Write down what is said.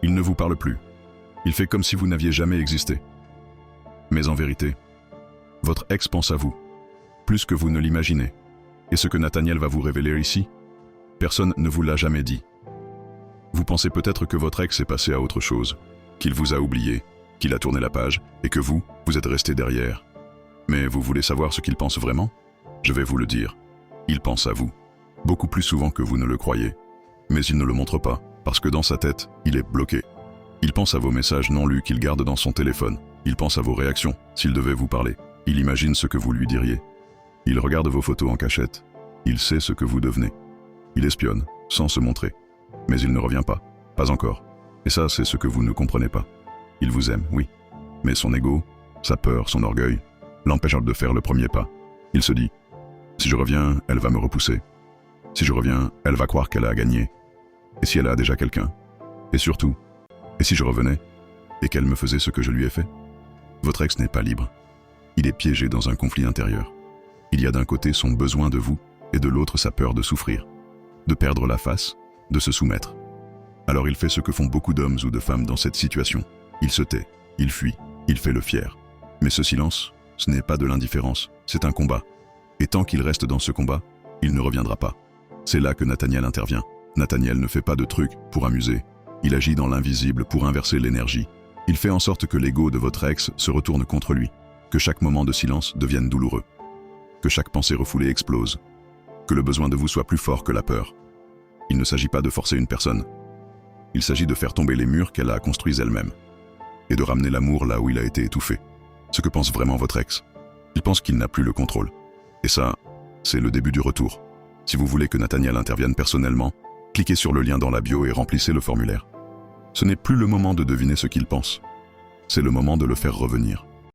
Il ne vous parle plus. Il fait comme si vous n'aviez jamais existé. Mais en vérité, votre ex pense à vous, plus que vous ne l'imaginez. Et ce que Nathaniel va vous révéler ici, personne ne vous l'a jamais dit. Vous pensez peut-être que votre ex est passé à autre chose, qu'il vous a oublié, qu'il a tourné la page, et que vous êtes resté derrière. Mais vous voulez savoir ce qu'il pense vraiment? Je vais vous le dire. Il pense à vous, beaucoup plus souvent que vous ne le croyez. Mais il ne le montre pas, parce que dans sa tête, il est bloqué. Il pense à vos messages non lus qu'il garde dans son téléphone. Il pense à vos réactions, s'il devait vous parler. Il imagine ce que vous lui diriez. Il regarde vos photos en cachette. Il sait ce que vous devenez. Il espionne, sans se montrer. Mais il ne revient pas. Pas encore. Et ça, c'est ce que vous ne comprenez pas. Il vous aime, oui. Mais son ego, sa peur, son orgueil, l'empêchent de faire le premier pas. Il se dit, si je reviens, elle va me repousser. Si je reviens, elle va croire qu'elle a gagné. Et si elle a déjà quelqu'un? Et surtout, et si je revenais, et qu'elle me faisait ce que je lui ai fait? Votre ex n'est pas libre. Il est piégé dans un conflit intérieur. Il y a d'un côté son besoin de vous, et de l'autre sa peur de souffrir, de perdre la face, de se soumettre. Alors il fait ce que font beaucoup d'hommes ou de femmes dans cette situation. Il se tait, il fuit, il fait le fier. Mais ce silence, ce n'est pas de l'indifférence, c'est un combat. Et tant qu'il reste dans ce combat, il ne reviendra pas. C'est là que Nathaniel intervient. Nathaniel ne fait pas de trucs pour amuser. Il agit dans l'invisible pour inverser l'énergie. Il fait en sorte que l'ego de votre ex se retourne contre lui, que chaque moment de silence devienne douloureux, que chaque pensée refoulée explose, que le besoin de vous soit plus fort que la peur. Il ne s'agit pas de forcer une personne. Il s'agit de faire tomber les murs qu'elle a construits elle-même et de ramener l'amour là où il a été étouffé. Ce que pense vraiment votre ex. Il pense qu'il n'a plus le contrôle. Et ça, c'est le début du retour. Si vous voulez que Nathaniel intervienne personnellement, cliquez sur le lien dans la bio et remplissez le formulaire. Ce n'est plus le moment de deviner ce qu'il pense. C'est le moment de le faire revenir.